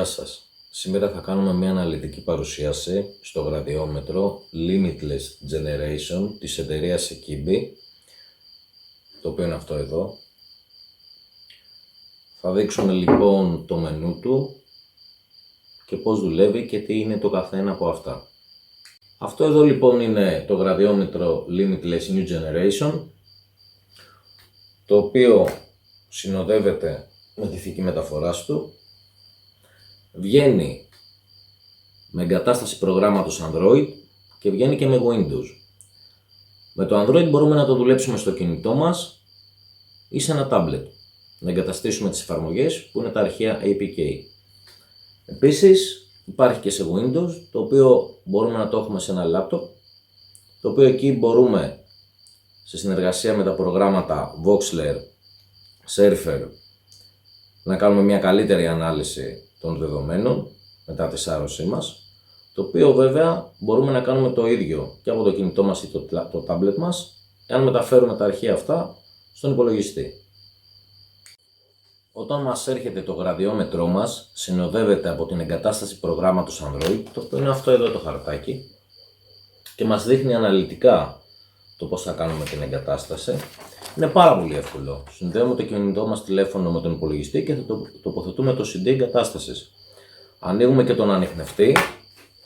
Γεια σας. Σήμερα θα κάνουμε μια αναλυτική παρουσίαση στο γραδιόμετρο Limitless Generation της εταιρείας Ekibi, το οποίο είναι αυτό εδώ. Θα δείξουμε λοιπόν το μενού του και πώς δουλεύει και τι είναι το καθένα από αυτά. Αυτό εδώ λοιπόν είναι το γραδιόμετρο Limitless New Generation, το οποίο συνοδεύεται με τη θήκη μεταφοράς του. Βγαίνει με εγκατάσταση προγράμματος Android και βγαίνει και με Windows. Με το Android μπορούμε να το δουλέψουμε στο κινητό μας ή σε ένα tablet. Να εγκαταστήσουμε τις εφαρμογές που είναι τα αρχεία APK. Επίσης υπάρχει και σε Windows, το οποίο μπορούμε να το έχουμε σε ένα laptop, το οποίο εκεί μπορούμε σε συνεργασία με τα προγράμματα Voxler, Surfer να κάνουμε μια καλύτερη ανάλυση των δεδομένων μετά τη σάρωσή μας, το οποίο βέβαια μπορούμε να κάνουμε το ίδιο και από το κινητό μας ή το tablet μας, εάν μεταφέρουμε τα αρχεία αυτά στον υπολογιστή. Όταν μας έρχεται το γραδιόμετρό μας, συνοδεύεται από την εγκατάσταση προγράμματος Android, το οποίο είναι αυτό εδώ το χαρτάκι, και μας δείχνει αναλυτικά το πώς θα κάνουμε την εγκατάσταση. Είναι πάρα πολύ εύκολο. Συνδέουμε το κινητό μας τηλέφωνο με τον υπολογιστή και θα τοποθετούμε το CD εγκατάστασης. Ανοίγουμε και τον ανιχνευτή,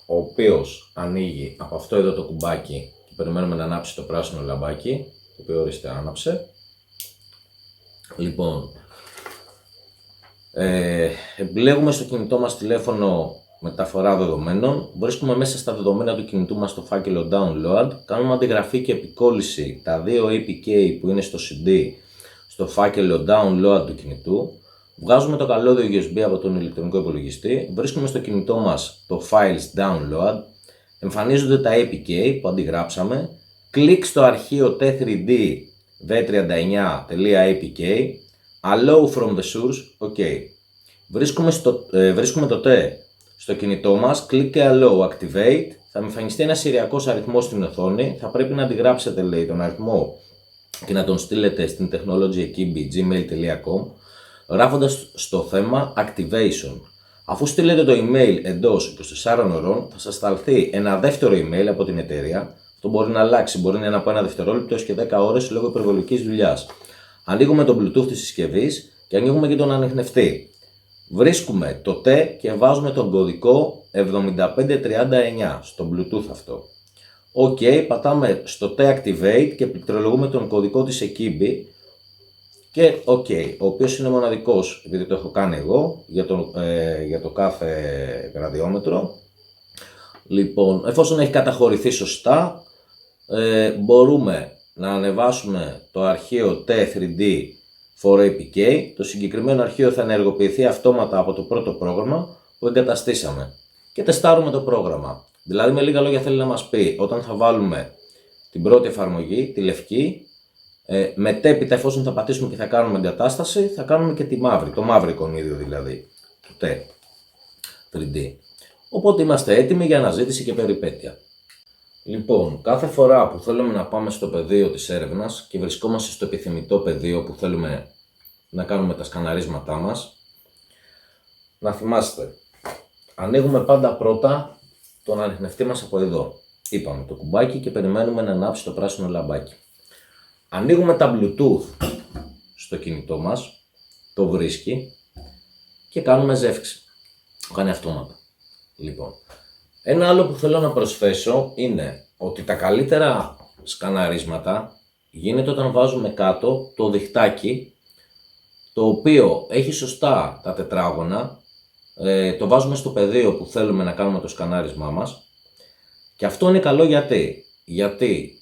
ο οποίος ανοίγει από αυτό εδώ το κουμπάκι και περιμένουμε να ανάψει το πράσινο λαμπάκι, το οποίο ορίστε άναψε. Λοιπόν, επιλέγουμε στο κινητό μας τηλέφωνο μεταφορά δεδομένων, βρίσκουμε μέσα στα δεδομένα του κινητού μας το φάκελο download, κάνουμε αντιγραφή και επικόλληση τα δύο APK που είναι στο CD στο φάκελο download του κινητού, βγάζουμε το καλώδιο USB από τον ηλεκτρονικό υπολογιστή, βρίσκουμε στο κινητό μας το files download, εμφανίζονται τα APK που αντιγράψαμε, κλικ στο αρχείο t3d v39.apk, allow from the source, OK. Βρίσκουμε το T στο κινητό μας, click και allow, activate, θα εμφανιστεί ένα σηριακός αριθμός στην οθόνη, θα πρέπει να αντιγράψετε λέει τον αριθμό και να τον στείλετε στην technologyekibi@gmail.com γράφοντας στο θέμα activation. Αφού στείλετε το email εντός 24 ώρων θα σας σταλθεί ένα δεύτερο email από την εταιρεία, αυτό μπορεί να αλλάξει, μπορεί να είναι από 1 δευτερόλεπτο έως και 10 ώρες λόγω υπερβολικής δουλειάς. Ανοίγουμε το Bluetooth της συσκευής και ανοίγουμε και τον ανιχνευτή. Βρίσκουμε το T και βάζουμε τον κωδικό 7539 στο Bluetooth αυτό. OK, πατάμε στο T Activate και πληκτρολογούμε τον κωδικό της Ekibi και OK, ο οποίος είναι μοναδικός επειδή το έχω κάνει εγώ για το κάθε γραδιόμετρο. Λοιπόν, εφόσον έχει καταχωρηθεί σωστά, μπορούμε να ανεβάσουμε το αρχείο T3D for APK. Το συγκεκριμένο αρχείο θα ενεργοποιηθεί αυτόματα από το πρώτο πρόγραμμα που εγκαταστήσαμε και τεστάρουμε το πρόγραμμα. Δηλαδή με λίγα λόγια θέλει να μας πει όταν θα βάλουμε την πρώτη εφαρμογή, τη λευκή, μετέπειτα εφόσον θα πατήσουμε και θα κάνουμε εγκατάσταση, θα κάνουμε και τη μαύρη, το μαύρο εικονίδιο δηλαδή, το T3D. Οπότε είμαστε έτοιμοι για αναζήτηση και περιπέτεια. Λοιπόν, κάθε φορά που θέλουμε να πάμε στο πεδίο της έρευνας και βρισκόμαστε στο επιθυμητό πεδίο που θέλουμε να κάνουμε τα σκαναρίσματά μας, να θυμάστε, ανοίγουμε πάντα πρώτα τον ανιχνευτή μας από εδώ. Είπαμε το κουμπάκι και περιμένουμε να ανάψει το πράσινο λαμπάκι. Ανοίγουμε τα Bluetooth στο κινητό μας, το βρίσκει και κάνουμε ζεύξη. Το κάνει αυτόματα. Λοιπόν, ένα άλλο που θέλω να προσθέσω είναι ότι τα καλύτερα σκαναρίσματα γίνεται όταν βάζουμε κάτω το διχτάκι, το οποίο έχει σωστά τα τετράγωνα, το βάζουμε στο πεδίο που θέλουμε να κάνουμε το σκανάρισμά μας και αυτό είναι καλό γιατί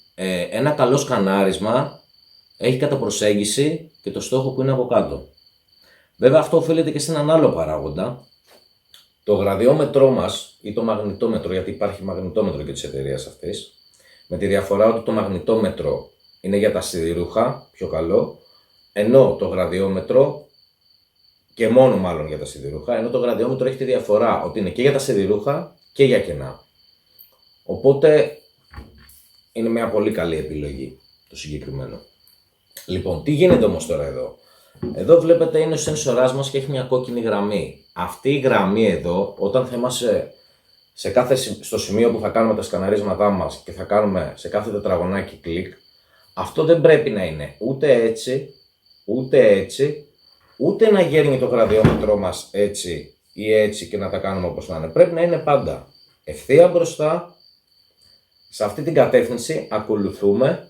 ένα καλό σκανάρισμα έχει κατά προσέγγιση και το στόχο που είναι από κάτω. Βέβαια αυτό οφείλεται και σε έναν άλλο παράγοντα. Το γραδιόμετρό μας ή το μαγνητόμετρο, γιατί υπάρχει μαγνητόμετρο και της εταιρείας αυτής, με τη διαφορά ότι το μαγνητόμετρο είναι για τα σιδηρούχα, πιο καλό, ενώ το γραδιόμετρο, και μόνο μάλλον για τα σιδηρούχα, ενώ το γραδιόμετρο έχει τη διαφορά ότι είναι και για τα σιδηρούχα και για κενά. Οπότε είναι μια πολύ καλή επιλογή το συγκεκριμένο. Λοιπόν, τι γίνεται όμως τώρα εδώ. Εδώ βλέπετε είναι ο σένσορας μας και έχει μια κόκκινη γραμμή. Αυτή η γραμμή εδώ, όταν θα είμαστε στο σημείο που θα κάνουμε τα σκαναρίσματά μας και θα κάνουμε σε κάθε τετραγωνάκι κλικ, αυτό δεν πρέπει να είναι ούτε έτσι, ούτε έτσι, ούτε να γέρνει το γραδιόμετρό μας έτσι ή έτσι και να τα κάνουμε όπως να είναι. Πρέπει να είναι πάντα ευθεία μπροστά, σε αυτή την κατεύθυνση ακολουθούμε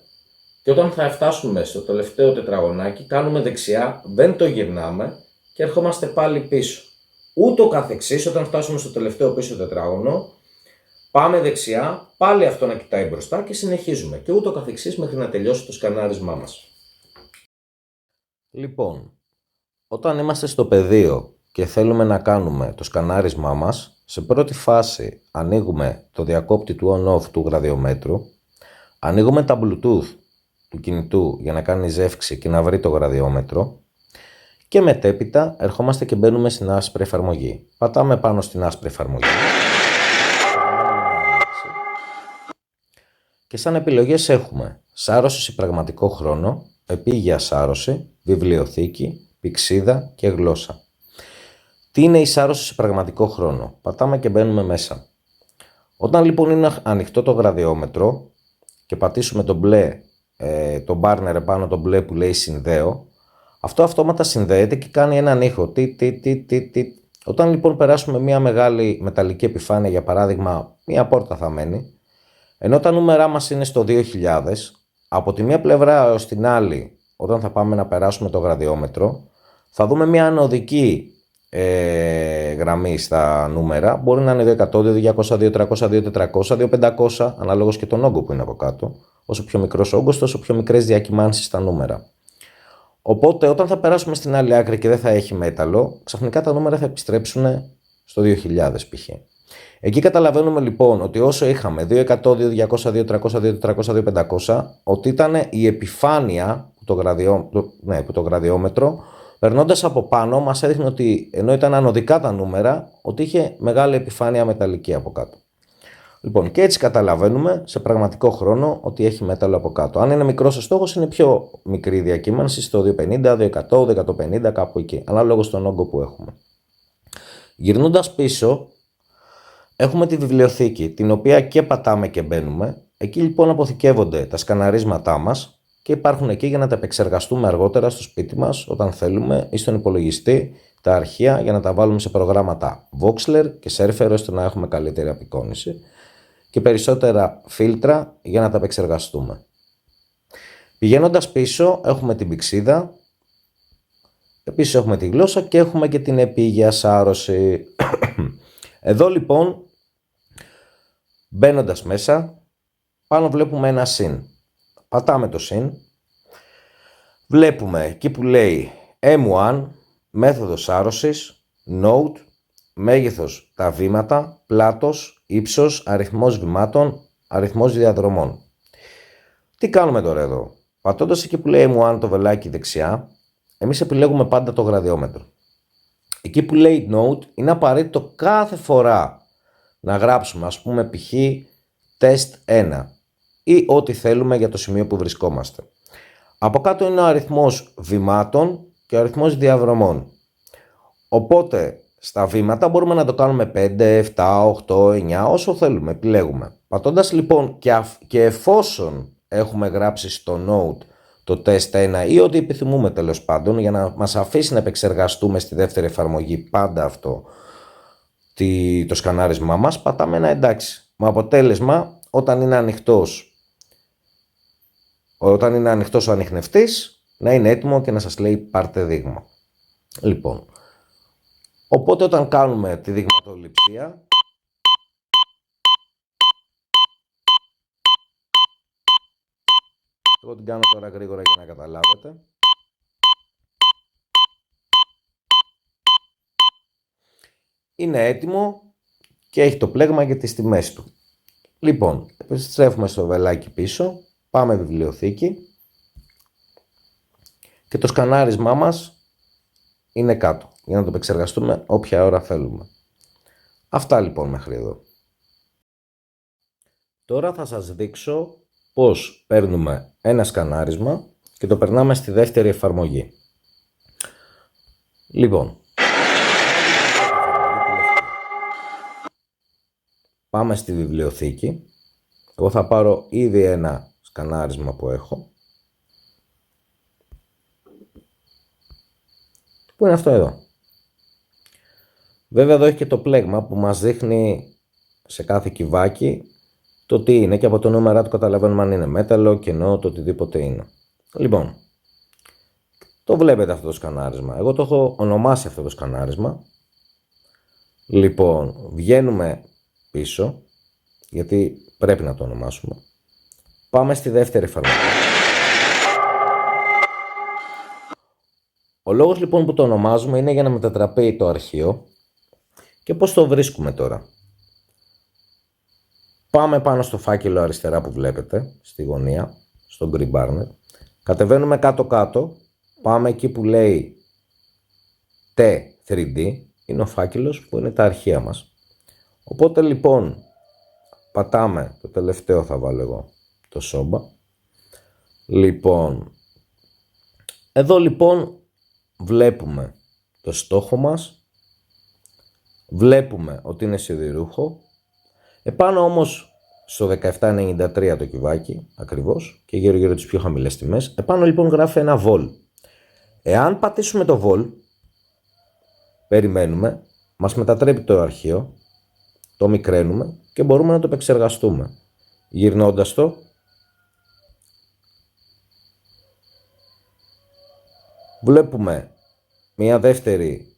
και όταν θα φτάσουμε στο τελευταίο τετραγωνάκι κάνουμε δεξιά, δεν το γυρνάμε και ερχόμαστε πάλι πίσω. Ούτω καθεξής, όταν φτάσουμε στο τελευταίο πίσω τετράγωνο, πάμε δεξιά, πάλι αυτό να κοιτάει μπροστά και συνεχίζουμε. Και ούτω καθεξής μέχρι να τελειώσει το σκανάρισμά μας. Λοιπόν, όταν είμαστε στο πεδίο και θέλουμε να κάνουμε το σκανάρισμά μας, σε πρώτη φάση ανοίγουμε το διακόπτη του on-off του γραδιομέτρου, ανοίγουμε τα Bluetooth του κινητού για να κάνει ζεύξη και να βρει το γραδιόμετρο και μετέπειτα ερχόμαστε και μπαίνουμε στην άσπρη εφαρμογή. Πατάμε πάνω στην άσπρη εφαρμογή και σαν επιλογές έχουμε σάρωση σε πραγματικό χρόνο, επίγεια σάρωση, βιβλιοθήκη, πηξίδα και γλώσσα. Τι είναι η σάρωση σε πραγματικό χρόνο? Πατάμε και μπαίνουμε μέσα. Όταν λοιπόν είναι ανοιχτό το γραδιόμετρο και πατήσουμε το μπλε, το μπάρνερ επάνω το μπλε που λέει συνδέω, αυτό αυτόματα συνδέεται και κάνει έναν ήχο. Όταν λοιπόν περάσουμε μια μεγάλη μεταλλική επιφάνεια, για παράδειγμα μια πόρτα θα μένει, ενώ τα νούμερά μας είναι στο 2000, από τη μία πλευρά έως την άλλη, όταν θα πάμε να περάσουμε το γραδιόμετρο, θα δούμε μια ανωδική γραμμή στα νούμερα. Μπορεί να είναι 200, 200, 200, 200, 400, 2500, ανάλογος και τον όγκο που είναι από κάτω. Όσο πιο μικρός όγκος, τόσο πιο μικρές διακυμάνσεις στα νούμερα. Οπότε όταν θα περάσουμε στην άλλη άκρη και δεν θα έχει μέταλλο, ξαφνικά τα νούμερα θα επιστρέψουν στο 2000 π.χ. Εκεί καταλαβαίνουμε λοιπόν ότι όσο είχαμε 200, 200, 200, 200, 400, 2500, ότι ήταν η επιφάνεια που το γραδιόμετρο, περνώντας από πάνω, μας έδειχνε ότι ενώ ήταν ανωδικά τα νούμερα, ότι είχε μεγάλη επιφάνεια μεταλλική από κάτω. Λοιπόν, και έτσι καταλαβαίνουμε σε πραγματικό χρόνο ότι έχει μέταλλο από κάτω. Αν είναι μικρός ο στόχος, είναι πιο μικρή η διακύμανση, στο 250, 200, 150, κάπου εκεί, ανάλογα στον όγκο που έχουμε. Γυρνώντας πίσω, έχουμε τη βιβλιοθήκη, την οποία και πατάμε και μπαίνουμε. Εκεί λοιπόν αποθηκεύονται τα σκαναρίσματά μας και υπάρχουν εκεί για να τα επεξεργαστούμε αργότερα στο σπίτι μας, όταν θέλουμε, ή στον υπολογιστή, τα αρχεία για να τα βάλουμε σε προγράμματα Voxler και Surfer, ώστε να έχουμε καλύτερη απεικόνηση και περισσότερα φίλτρα για να τα επεξεργαστούμε. Πηγαίνοντας πίσω έχουμε την πηξίδα, επίσης έχουμε τη γλώσσα και έχουμε και την επίγεια σάρωση. Εδώ λοιπόν, μπαίνοντας μέσα, πάνω βλέπουμε ένα συν. Πατάμε το συν, βλέπουμε εκεί που λέει M1, μέθοδος σάρωσης, Note, μέγεθος τα βήματα, πλάτος, ύψος, αριθμός βημάτων, αριθμός διαδρομών. Τι κάνουμε τώρα εδώ? Πατώντας εκεί που λέει M1 το βελάκι δεξιά, εμείς επιλέγουμε πάντα το γραδιόμετρο. Εκεί που λέει Note είναι απαραίτητο κάθε φορά να γράψουμε, ας πούμε π.χ. test 1 ή ό,τι θέλουμε για το σημείο που βρισκόμαστε. Από κάτω είναι ο αριθμός βημάτων και ο αριθμός διαδρομών. Οπότε στα βήματα μπορούμε να το κάνουμε 5, 7, 8, 9, όσο θέλουμε, επιλέγουμε. Πατώντας λοιπόν και εφόσον έχουμε γράψει στο Note το test 1 ή ό,τι επιθυμούμε τέλος πάντων, για να μας αφήσει να επεξεργαστούμε στη δεύτερη εφαρμογή πάντα αυτό το σκανάρισμά μας, πατάμε ένα εντάξει. Με αποτέλεσμα όταν είναι ανοιχτός ο ανιχνευτής, να είναι έτοιμο και να σας λέει πάρτε δείγμα. Λοιπόν, οπότε όταν κάνουμε τη δειγματοληψία, εγώ την κάνω τώρα γρήγορα για να καταλάβετε. Είναι έτοιμο και έχει το πλέγμα για τις τιμές του. Λοιπόν, επιστρέφουμε στο βελάκι πίσω, πάμε βιβλιοθήκη και το σκανάρισμά μας είναι κάτω για να το επεξεργαστούμε όποια ώρα θέλουμε. Αυτά λοιπόν μέχρι εδώ. Τώρα θα σας δείξω πώς παίρνουμε ένα σκανάρισμα και το περνάμε στη δεύτερη εφαρμογή. Λοιπόν, πάμε στη βιβλιοθήκη. Εγώ θα πάρω ήδη ένα σκανάρισμα που έχω. Πού είναι αυτό εδώ? Βέβαια εδώ έχει και το πλέγμα που μας δείχνει σε κάθε κυβάκι το τι είναι και από το νούμερα του καταλαβαίνουμε αν είναι μέταλλο, κενό, το οτιδήποτε είναι. Λοιπόν, το βλέπετε αυτό το σκανάρισμα. Εγώ το έχω ονομάσει αυτό το σκανάρισμα. Λοιπόν, βγαίνουμε πίσω, γιατί πρέπει να το ονομάσουμε. Πάμε στη δεύτερη εφαρμογή. Ο λόγος λοιπόν που το ονομάζουμε είναι για να μετατραπεί το αρχείο. Και πώς το βρίσκουμε τώρα? Πάμε πάνω στο φάκελο αριστερά που βλέπετε, στη γωνία, στο Green Barnet. Κατεβαίνουμε κάτω-κάτω, πάμε εκεί που λέει T3D, είναι ο φάκελος που είναι τα αρχεία μας. Οπότε λοιπόν, πατάμε, το τελευταίο θα βάλω εγώ, το σόμπα. Λοιπόν, εδώ λοιπόν βλέπουμε το στόχο μας, βλέπουμε ότι είναι σιδηρούχο, επάνω όμως στο 1793 το κυβάκι ακριβώς και γύρω τις πιο χαμηλές τιμές, επάνω λοιπόν γράφει ένα vol. Εάν πατήσουμε το vol, περιμένουμε, μας μετατρέπει το αρχείο, το μικραίνουμε και μπορούμε να το επεξεργαστούμε. Γυρνώντας το, βλέπουμε μια δεύτερη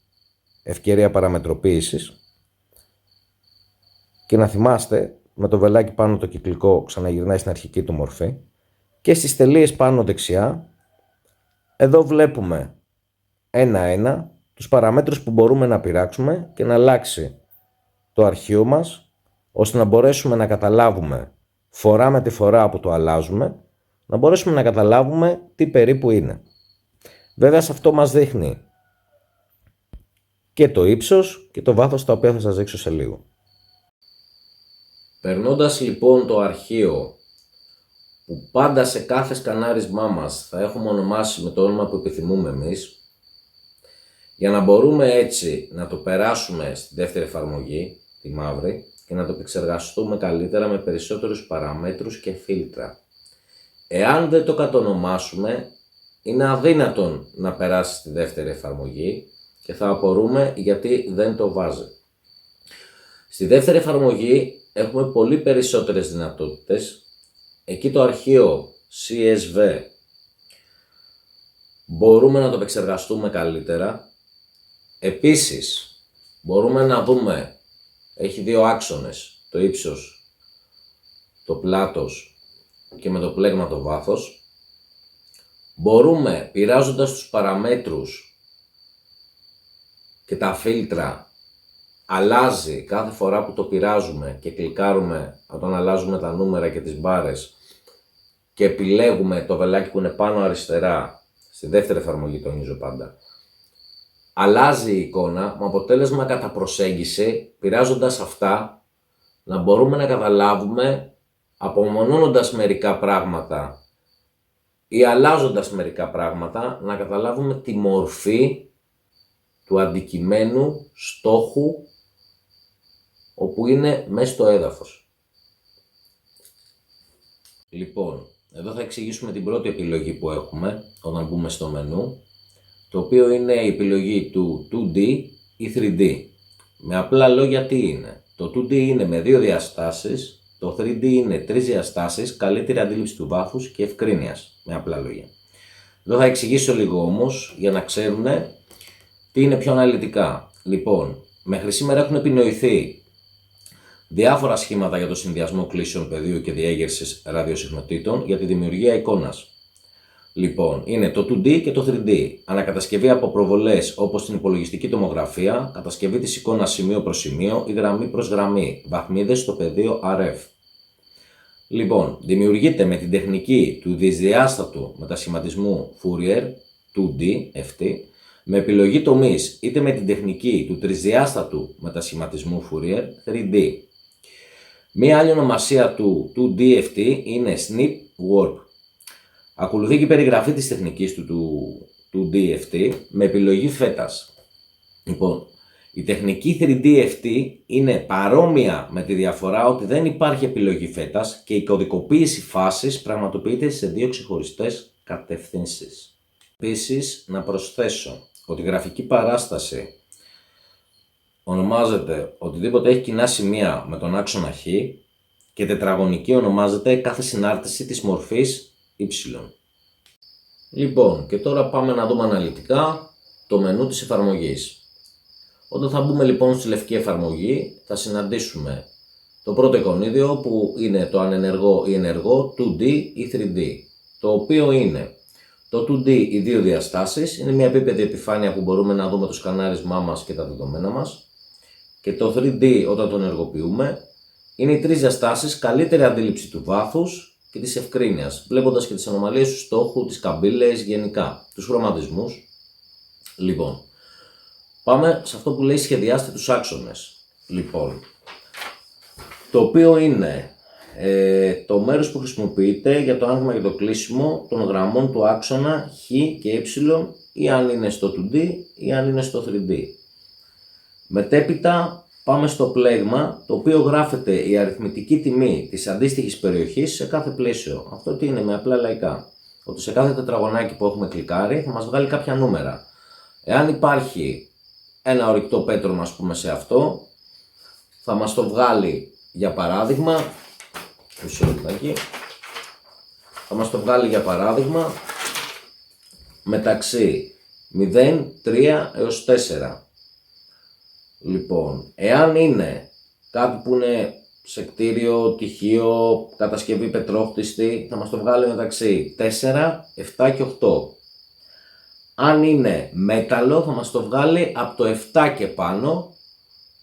ευκαιρία παραμετροποίησης και να θυμάστε με το βελάκι πάνω το κυκλικό ξαναγυρνάει στην αρχική του μορφή και στις τελείες πάνω δεξιά εδώ βλέπουμε ένα-ένα τους παραμέτρους που μπορούμε να πειράξουμε και να αλλάξει το αρχείο μας ώστε να μπορέσουμε να καταλάβουμε φορά με τη φορά που το αλλάζουμε, να μπορέσουμε να καταλάβουμε τι περίπου είναι. Βέβαια σε αυτό μας δείχνει και το ύψος και το βάθος, τα οποία θα σας δείξω σε λίγο. Περνώντας λοιπόν το αρχείο που πάντα σε κάθε σκανάρισμά μας θα έχουμε ονομάσει με το όνομα που επιθυμούμε εμείς, για να μπορούμε έτσι να το περάσουμε στη δεύτερη εφαρμογή, τη μαύρη, και να το επεξεργαστούμε καλύτερα με περισσότερους παραμέτρους και φίλτρα. Εάν δεν το κατονομάσουμε, είναι αδύνατον να περάσει στη δεύτερη εφαρμογή και θα απορούμε γιατί δεν το βάζει. Στη δεύτερη εφαρμογή έχουμε πολύ περισσότερες δυνατότητες. Εκεί το αρχείο CSV μπορούμε να το επεξεργαστούμε καλύτερα. Επίσης μπορούμε να δούμε, έχει δύο άξονες, το ύψος, το πλάτος και με το πλέγμα το βάθος. Μπορούμε, πειράζοντας τους παραμέτρους και τα φίλτρα, αλλάζει κάθε φορά που το πειράζουμε και κλικάρουμε όταν αλλάζουμε τα νούμερα και τις μπάρες και επιλέγουμε το βελάκι που είναι πάνω αριστερά, στη δεύτερη εφαρμογή τονίζω πάντα, αλλάζει η εικόνα με αποτέλεσμα κατά προσέγγιση, πειράζοντας αυτά, να μπορούμε να καταλάβουμε απομονώνοντας μερικά πράγματα ή αλλάζοντας μερικά πράγματα, να καταλάβουμε τη μορφή του αντικειμένου στόχου όπου είναι μέσα στο έδαφος. Λοιπόν, εδώ θα εξηγήσουμε την πρώτη επιλογή που έχουμε όταν μπούμε στο μενού, το οποίο είναι η επιλογή του 2D ή 3D. Με απλά λόγια τι είναι? Το 2D είναι με δύο διαστάσεις, το 3D είναι τρεις διαστάσεις, καλύτερη αντίληψη του βάθους και ευκρίνειας, με απλά λόγια. Εδώ θα εξηγήσω λίγο όμως για να ξέρουν τι είναι πιο αναλυτικά. Λοιπόν, μέχρι σήμερα έχουν επινοηθεί διάφορα σχήματα για το συνδυασμό κλήσεων πεδίου και διέγερσης ραδιοσυχνοτήτων για τη δημιουργία εικόνας. Λοιπόν, είναι το 2D και το 3D. Ανακατασκευή από προβολές όπως την υπολογιστική τομογραφία, κατασκευή της εικόνας σημείο προς σημείο ή γραμμή προς γραμμή, βαθμίδες στο πεδίο RF. Λοιπόν, δημιουργείται με την τεχνική του δυσδιάστατου μετασχηματισμού Fourier, 2D, FT, με επιλογή τομής, είτε με την τεχνική του τρισδιάστατου μετασχηματισμού Fourier, 3D. Μία άλλη ονομασία του 2D FT είναι Snip Warp. Ακολουθεί και η περιγραφή της τεχνικής του 2D FT με επιλογή φέτας. Λοιπόν, η τεχνική 3D αυτή είναι παρόμοια με τη διαφορά ότι δεν υπάρχει επιλογή φέτας και η κωδικοποίηση φάσης πραγματοποιείται σε 2 ξεχωριστές κατευθύνσεις. Επίσης, να προσθέσω ότι η γραφική παράσταση ονομάζεται οτιδήποτε έχει κοινά σημεία με τον άξονα Χ και τετραγωνική ονομάζεται κάθε συνάρτηση της μορφής Y. Λοιπόν, και τώρα πάμε να δούμε αναλυτικά το μενού της εφαρμογής. Όταν θα μπούμε λοιπόν στη λευκή εφαρμογή θα συναντήσουμε το πρώτο εικονίδιο που είναι το ανενεργό ή ενεργό 2D ή 3D, το οποίο είναι το 2D οι δύο διαστάσεις, είναι μια επίπεδη επιφάνεια που μπορούμε να δούμε το σκανάρισμά μας και τα δεδομένα μας, και το 3D όταν το ενεργοποιούμε είναι οι τρεις διαστάσεις, καλύτερη αντίληψη του βάθους και της ευκρίνειας, βλέποντας και τις ανομαλίες του στόχου, τις καμπύλες, γενικά τους χρωματισμούς. Λοιπόν, πάμε σε αυτό που λέει σχεδιάστε τους άξονες. Λοιπόν, το οποίο είναι το μέρος που χρησιμοποιείται για το άνοιγμα και το κλείσιμο των γραμμών του άξονα Χ και Y, ή αν είναι στο 2D ή αν είναι στο 3D. Μετέπειτα πάμε στο πλέγμα, το οποίο γράφεται η αριθμητική τιμή της αντίστοιχης περιοχής σε κάθε πλαίσιο. Αυτό τι είναι με απλά λαϊκά? Ότι σε κάθε τετραγωνάκι που έχουμε κλικάρει θα μας βγάλει κάποια νούμερα. Εάν υπάρχει ένα ορυκτό πέτρωμα, ας πούμε, σε αυτό, θα μας το βγάλει για παράδειγμα, μεταξύ 0, 3 έως 4. Λοιπόν, εάν είναι κάτι που είναι σε κτίριο, τυχείο, κατασκευή πετρόχτιστη, θα μας το βγάλει μεταξύ 4, 7 και 8. Αν είναι μέταλλο θα μας το βγάλει από το 7 και πάνω,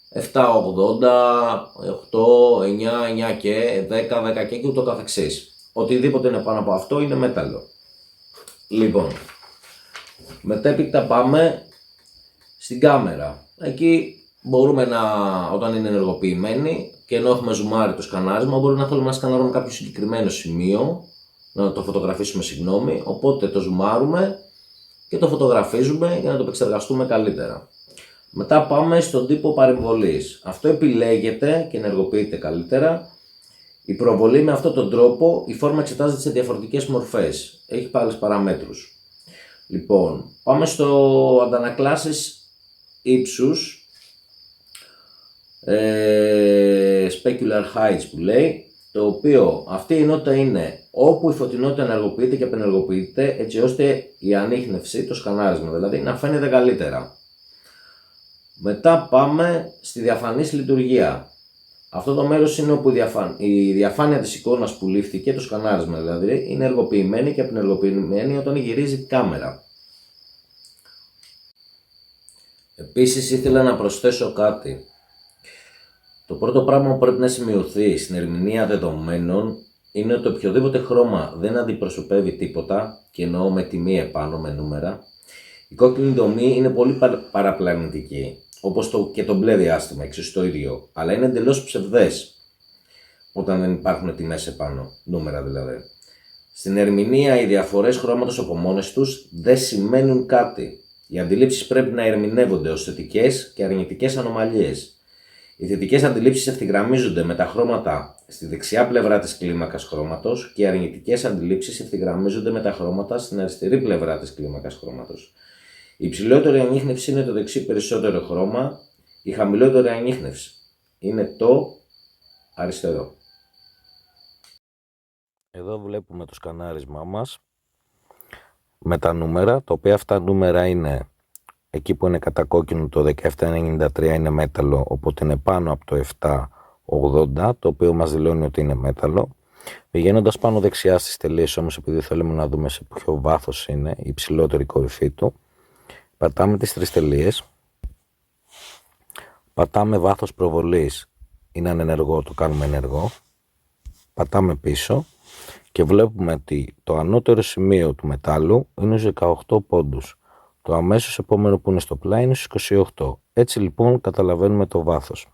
7,80, 8, 9, 9 και 10, 10 και ούτω καθεξής. Οτιδήποτε είναι πάνω από αυτό είναι μέταλλο. Λοιπόν, μετέπειτα πάμε στην κάμερα. Εκεί μπορούμε όταν είναι ενεργοποιημένη και ενώ έχουμε ζουμάρει το σκανάρισμα, μπορούμε να θέλουμε να σκανάρουμε κάποιο συγκεκριμένο σημείο, να το φωτογραφίσουμε, οπότε το ζουμάρουμε και το φωτογραφίζουμε για να το επεξεργαστούμε καλύτερα. Μετά πάμε στον τύπο παρεμβολής. Αυτό επιλέγεται και ενεργοποιείται καλύτερα. Η προβολή με αυτόν τον τρόπο, η φόρμα εξετάζεται σε διαφορετικές μορφές. Έχει άλλες παραμέτρους. Λοιπόν, πάμε στο αντανακλάσεις ύψους, specular heights που λέει, το οποίο αυτή η ενότητα είναι όπου η φωτεινότητα ενεργοποιείται και απενεργοποιείται, έτσι ώστε η ανίχνευση, το σκανάρισμα δηλαδή, να φαίνεται καλύτερα. Μετά πάμε στη διαφανής λειτουργία. Αυτό το μέρος είναι όπου η διαφάνεια της εικόνας που λήφθηκε, το σκανάρισμα δηλαδή, είναι ενεργοποιημένη και απενεργοποιημένη όταν γυρίζει η κάμερα. Επίσης ήθελα να προσθέσω κάτι. Το πρώτο πράγμα που πρέπει να σημειωθεί στην ερμηνεία δεδομένων είναι ότι οποιοδήποτε χρώμα δεν αντιπροσωπεύει τίποτα, και εννοώ με τιμή επάνω με νούμερα, η κόκκινη δομή είναι πολύ παραπλανητική, όπως και το μπλε διάστημα, εξής το ίδιο, αλλά είναι εντελώς ψευδές όταν δεν υπάρχουν τιμές επάνω, νούμερα δηλαδή. Στην ερμηνεία οι διαφορές χρώματος από μόνες τους δεν σημαίνουν κάτι. Οι αντιλήψεις πρέπει να ερμηνεύονται ως θετικές και αρνητικές ανομαλίες. Οι θετικές αντιλήψεις ευθυγραμμίζονται με τα χρώματα στη δεξιά πλευρά της κλίμακας χρώματος και οι αρνητικές αντιλήψεις ευθυγραμμίζονται με τα χρώματα στην αριστερή πλευρά της κλίμακας χρώματος. Η υψηλότερη ανίχνευση είναι το δεξί περισσότερο χρώμα, η χαμηλότερη ανίχνευση είναι το αριστερό. Εδώ βλέπουμε το σκανάρισμά μας με τα νούμερα, τα οποία αυτά νούμερα είναι εκεί που είναι κατά κόκκινο, το 1793 είναι μέταλλο, οπότε είναι πάνω από το 780, το οποίο μας δηλώνει ότι είναι μέταλλο. Πηγαίνοντας πάνω δεξιά στις τελείες όμως, επειδή θέλουμε να δούμε σε ποιο βάθος είναι η υψηλότερη κορυφή του, πατάμε τις τρεις τελείες, πατάμε βάθος προβολής, είναι ανενεργό, το κάνουμε ενεργό, πατάμε πίσω και βλέπουμε ότι το ανώτερο σημείο του μετάλλου είναι στους 18 πόντους. Το αμέσως επόμενο που είναι στο πλάι είναι στους 28. Έτσι λοιπόν καταλαβαίνουμε το βάθος.